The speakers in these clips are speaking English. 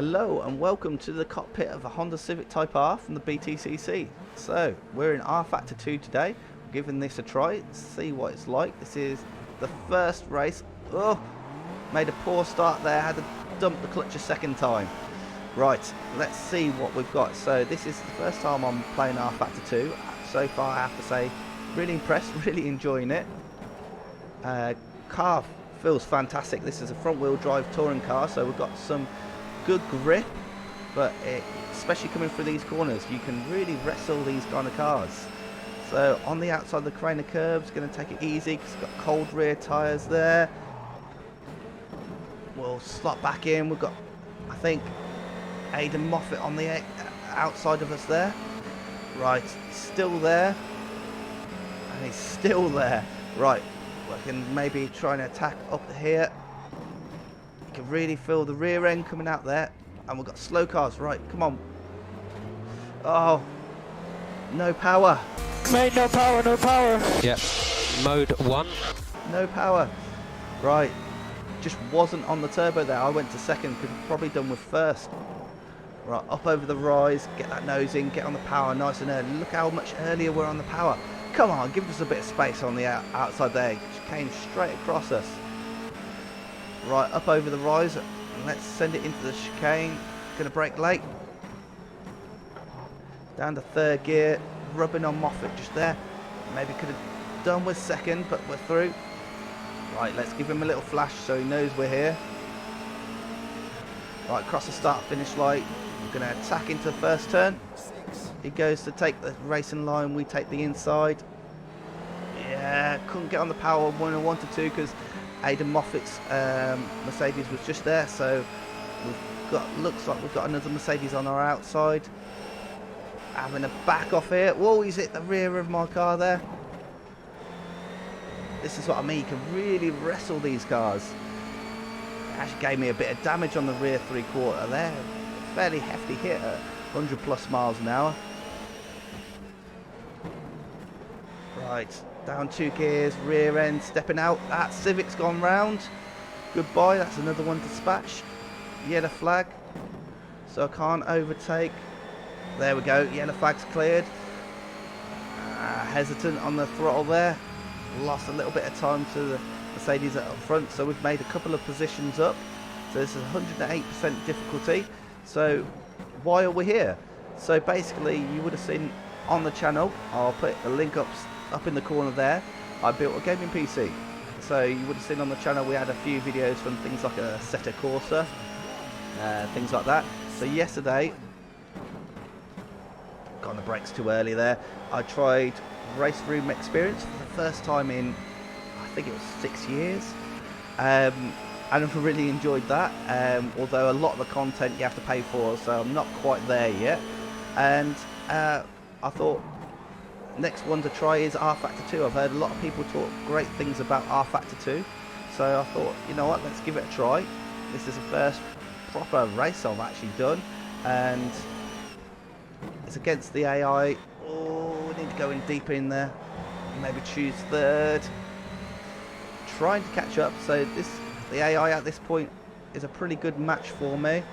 Hello and welcome to the cockpit of a Honda Civic Type R from the BTCC. So we're in rFactor 2 today. We're giving this a try, see what it's like. This is the first race. Oh, made a poor start there, had to dump the clutch a second time. Right, let's see what we've got. So this is the first time I'm playing rFactor 2. So far I have to say, really impressed, really enjoying it. Car feels fantastic. This is a front wheel drive touring car, so we've got some good grip, but especially coming through these corners, you can really wrestle these kind of cars. So on the outside of the crane of curves, going to take it easy because it's got cold rear tyres there. We'll slot back in. We've got, I think, Aidan Moffat on the outside of us there. Right, still there, and he's still there. Right, we can maybe try and attack up here. You can really feel the rear end coming out there, and we've got slow cars. Right, come on. Oh, no power. Mate, no power, no power. Yep, mode 1. No power. Right, just wasn't on the turbo there. I went to second, could have probably done with first. Right, up over the rise, get that nose in, get on the power nice and early. Look how much earlier we're on the power. Come on, give us a bit of space on the outside there. Just came straight across us. Right, up over the rise, and let's send it into the chicane. Gonna brake late. Down to third gear, rubbing on Moffat just there. Maybe could have done with second, but we're through. Right, let's give him a little flash so he knows we're here. Right, across the start finish light. We're gonna attack into the first turn. He goes to take the racing line, we take the inside. Yeah, couldn't get on the power when I wanted to because Aidan Moffat's Mercedes was just there, so looks like we've got another Mercedes on our outside. Having a back off here. Whoa, he's hit the rear of my car there. This is what I mean, you can really wrestle these cars. It actually gave me a bit of damage on the rear three-quarter there. Fairly hefty hit at 100 plus miles an hour. Right, down 2 gears, rear end stepping out. That Civic's gone round. Goodbye, that's another one dispatched. Yellow flag, so I can't overtake. There we go, yellow flag's cleared. Hesitant on the throttle there. Lost a little bit of time to the Mercedes up front, so we've made a couple of positions up. So this is 108% difficulty. So why are we here? So basically, you would have seen on the channel, I'll put the link up in the corner there, I built a gaming PC. So you would have seen on the channel we had a few videos from things like a Assetto Corsa, things like that. So yesterday, got on the brakes too early there, I tried Race Room Experience for the first time in, I think it was 6 years. And I've really enjoyed that, although a lot of the content you have to pay for, so I'm not quite there yet. And I thought next one to try is rFactor 2. I've heard a lot of people talk great things about rFactor 2, so I thought, you know what, let's give it a try. This is the first proper race I've actually done, and it's against the AI. Oh, we need to go in deep in there. Maybe choose third. Trying to catch up, so the AI at this point is a pretty good match for me.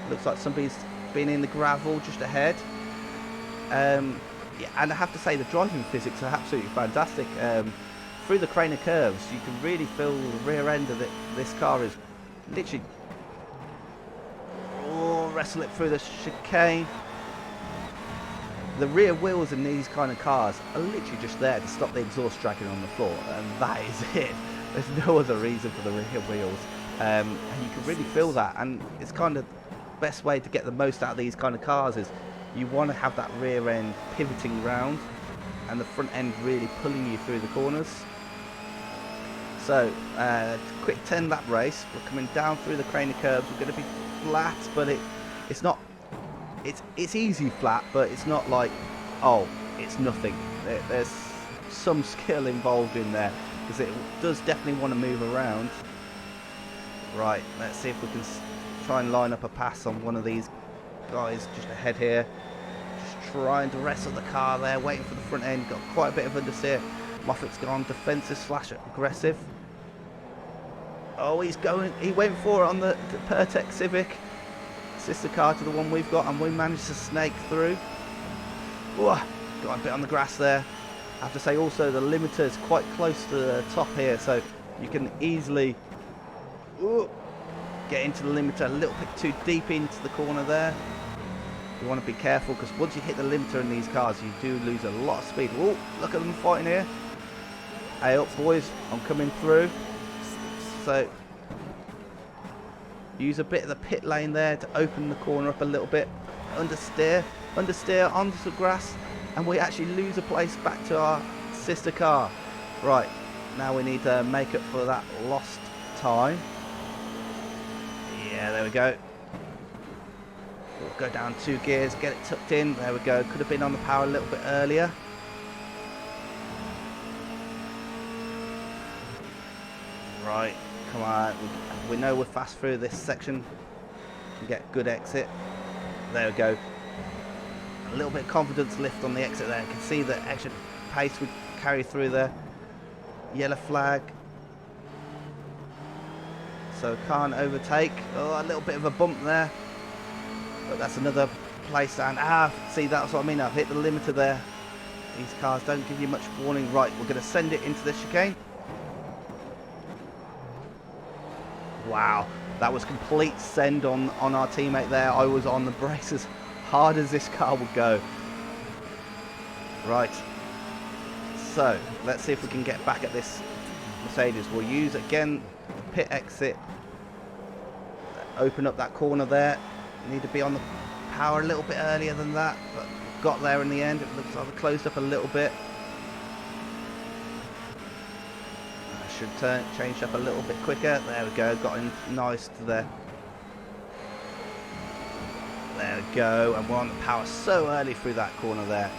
Looks like somebody's been in the gravel just ahead. Yeah, and I have to say the driving physics are absolutely fantastic. Through the crane of curves, you can really feel the rear end of this car is literally wrestle it through the chicane. The rear wheels in these kind of cars are literally just there to stop the exhaust dragging on the floor, and that is it. There's no other reason for the rear wheels, and you can really feel that, and it's kind of the best way to get the most out of these kind of cars is you want to have that rear end pivoting round and the front end really pulling you through the corners. So quick 10 lap race, we're coming down through the crane of curves. We're going to be flat, but it's not, it's easy flat, but it's not like, oh, it's nothing. There's some skill involved in there because it does definitely want to move around. Right, let's see if we can try and line up a pass on one of these guys just ahead here. Just trying to wrestle the car there, waiting for the front end. Got quite a bit of understeer. Moffat's gone defensive slash aggressive. Oh, he's going, he went for it on the Pertec Civic. sister car to the one we've got, and we managed to snake through. Ooh, got a bit on the grass there. I have to say also the limiter is quite close to the top here, so you can easily get into the limiter a little bit too deep into the corner there. You want to be careful, because once you hit the limiter in these cars, you do lose a lot of speed. Oh, look at them fighting here. Hey up, boys, I'm coming through. So use a bit of the pit lane there to open the corner up a little bit. Understeer onto the grass, and we actually lose a place back to our sister car. Right, now we need to make up for that lost time. Yeah, there we go. We'll go down 2 gears, get it tucked in. There we go. Could have been on the power a little bit earlier. Right, come on. We know we're fast through this section. Can get good exit. There we go. A little bit of confidence lift on the exit there. You can see the extra pace we carry through there. Yellow flag. So can't overtake. Oh, a little bit of a bump there. But that's another place down. See, that's what I mean. I've hit the limiter there. These cars don't give you much warning. Right, we're going to send it into the chicane. Wow, that was complete send on our teammate there. I was on the brakes as hard as this car would go. Right, so let's see if we can get back at this Mercedes. We'll use again the pit exit. Open up that corner there. Need to be on the power a little bit earlier than that, but got there in the end. It looks like we closed up a little bit. I should change up a little bit quicker. There we go, got in nice to there. There we go, and we're on the power so early through that corner there.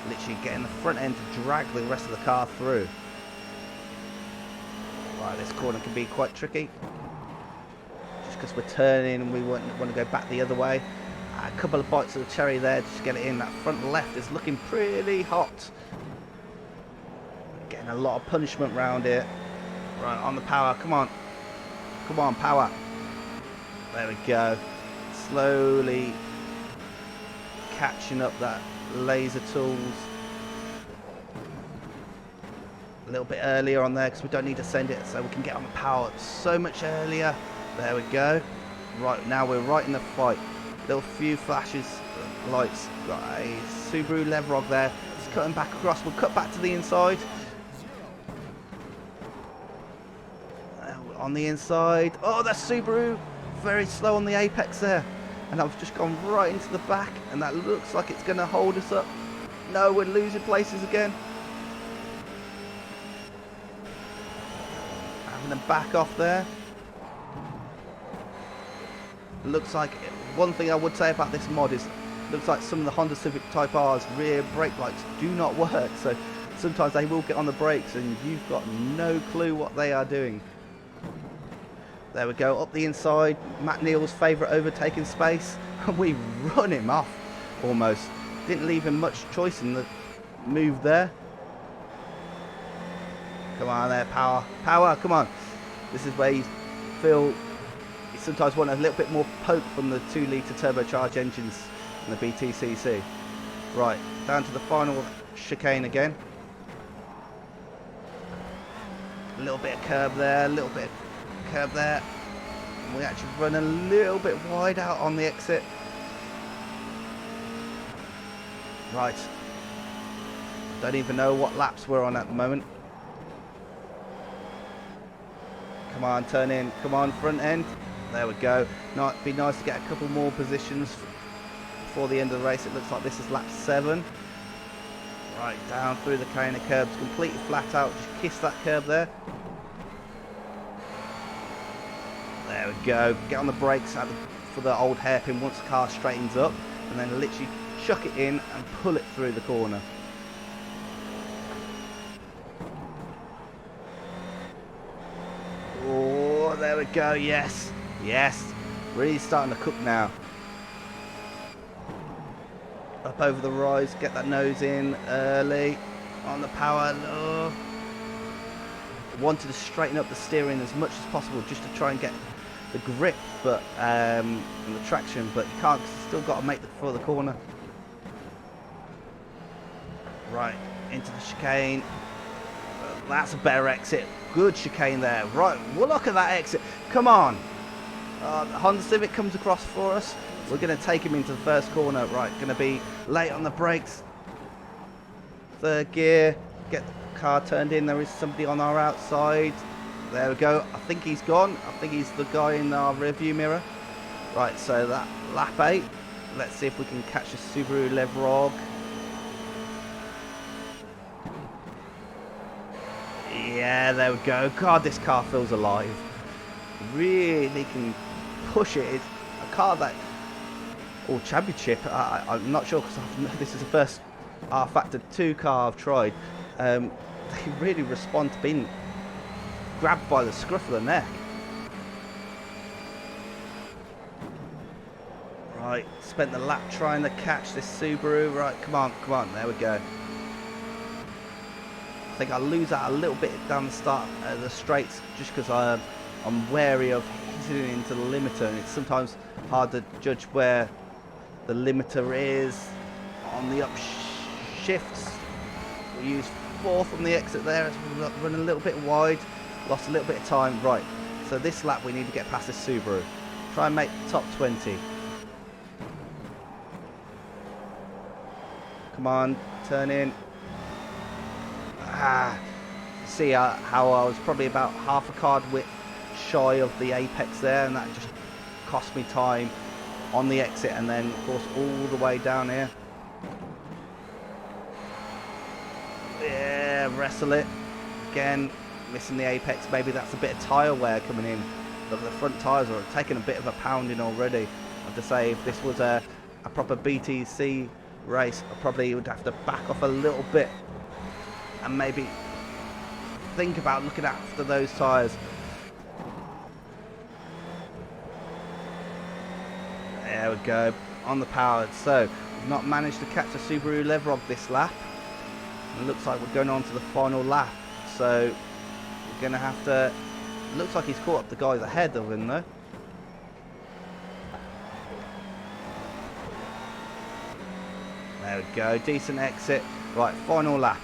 Literally getting the front end to drag the rest of the car through. Right, this corner can be quite tricky. Because we're turning and we want to go back the other way. A couple of bites of the cherry there just to get it in. That front left is looking pretty hot. Getting a lot of punishment round here. Right, on the power, come on. Come on, power. There we go. Slowly catching up that laser tools. A little bit earlier on there because we don't need to send it, so we can get on the power so much earlier. There we go. Right, now we're right in the fight. Little few flashes, lights. Got a Subaru Levrog there. It's cutting back across. We'll cut back to the inside. On the inside. Oh, that Subaru very slow on the apex there. And I've just gone right into the back, and that looks like it's going to hold us up. No, we're losing places again. Having them back off there. Looks like one thing I would say about this mod is looks like some of the Honda Civic Type R's rear brake lights do not work, so sometimes they will get on the brakes and you've got no clue what they are doing. There we go, up the inside, Matt Neal's favourite overtaking space. We run him off almost. Didn't leave him much choice in the move there. Come on there, power, power, come on. This is where you feel sometimes want a little bit more poke from the 2-litre turbocharged engines in the BTCC. Right, down to the final chicane again. A little bit of curb there, a little bit of curb there. And we actually run a little bit wide out on the exit. Right. Don't even know what laps we're on at the moment. Come on, turn in. Come on, front end. There we go. Now it'd be nice to get a couple more positions before the end of the race. It looks like this is lap 7. Right, down through the cane of curbs, completely flat out. Just kiss that curb there. There we go. Get on the brakes for the old hairpin once the car straightens up, and then literally chuck it in and pull it through the corner. Oh, there we go. Yes. Yes, really starting to cook now. Up over the rise, get that nose in early. On the power. Oh. Wanted to straighten up the steering as much as possible just to try and get the grip, but and the traction, but you can't. Still got to make the for the corner. Right into the chicane. That's a better exit. Good chicane there. Right, well, look at that exit. Come on. The Honda Civic comes across for us. We're going to take him into the first corner. Right, going to be late on the brakes. Third gear. Get the car turned in. There is somebody on our outside. There we go. I think he's gone. I think he's the guy in our rearview mirror. Right, so that lap 8. Let's see if we can catch a Subaru Levrog. Yeah, there we go. God, this car feels alive. Really can push it. It's a car that, or championship, I'm not sure, because this is the first rFactor 2 car I've tried. They really respond to being grabbed by the scruff of the neck. Right, spent the lap trying to catch this Subaru. Right, come on, there we go. I think I lose out a little bit down the start of the straights, just because I'm wary of hitting into the limiter, and it's sometimes hard to judge where the limiter is on the upshifts. We use 4th on the exit there. It's run a little bit wide, lost a little bit of time. Right, so this lap we need to get past this Subaru. Try and make top 20. Come on, turn in. See how I was probably about half a card width shy of the apex there, and that just cost me time on the exit, and then of course all the way down here. Yeah, wrestle it again, missing the apex. Maybe that's a bit of tyre wear coming in. Look at the front tyres are taking a bit of a pounding already. I have to say, if this was a proper BTCC race, I probably would have to back off a little bit and maybe think about looking after those tyres. There we go, on the powered. So we've not managed to catch a Subaru Levrog this lap. It looks like we're going on to the final lap. So we're going to have to... Looks like he's caught up the guys ahead of him though. There we go, decent exit. Right, final lap.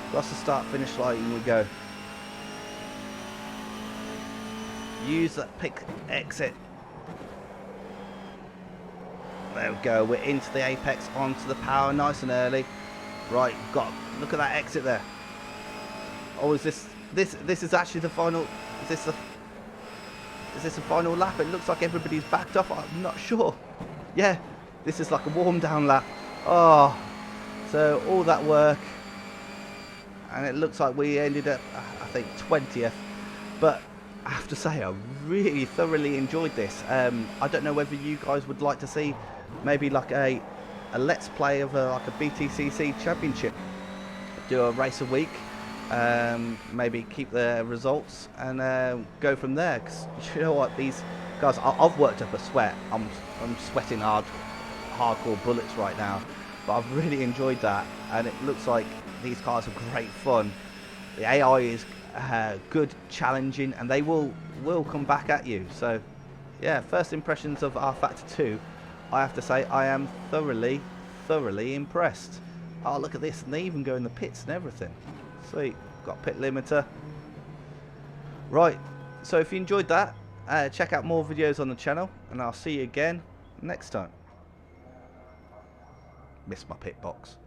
Across the start-finish line we go. Use that pick exit. There we go. We're into the apex, onto the power, nice and early. Right, look at that exit there. Oh, is this is actually the final? Is this the final lap? It looks like everybody's backed up. I'm not sure. Yeah, this is like a warm-down lap. Oh, so all that work. And it looks like we ended up, I think, 20th. But I have to say, I really thoroughly enjoyed this. I don't know whether you guys would like to see maybe like a let's play of like a BTCC championship. Do a race a week. Maybe keep the results and go from there. Because you know what, these guys, I've worked up a sweat. I'm sweating hardcore bullets right now. But I've really enjoyed that, and it looks like these cars are great fun. The AI is good, challenging, and they will come back at you. So yeah, first impressions of rFactor 2, I have to say I am thoroughly impressed. Oh, look at this, and they even go in the pits and everything. Sweet, got pit limiter. Right, so if you enjoyed that, check out more videos on the channel, and I'll see you again next time. Missed my pit box.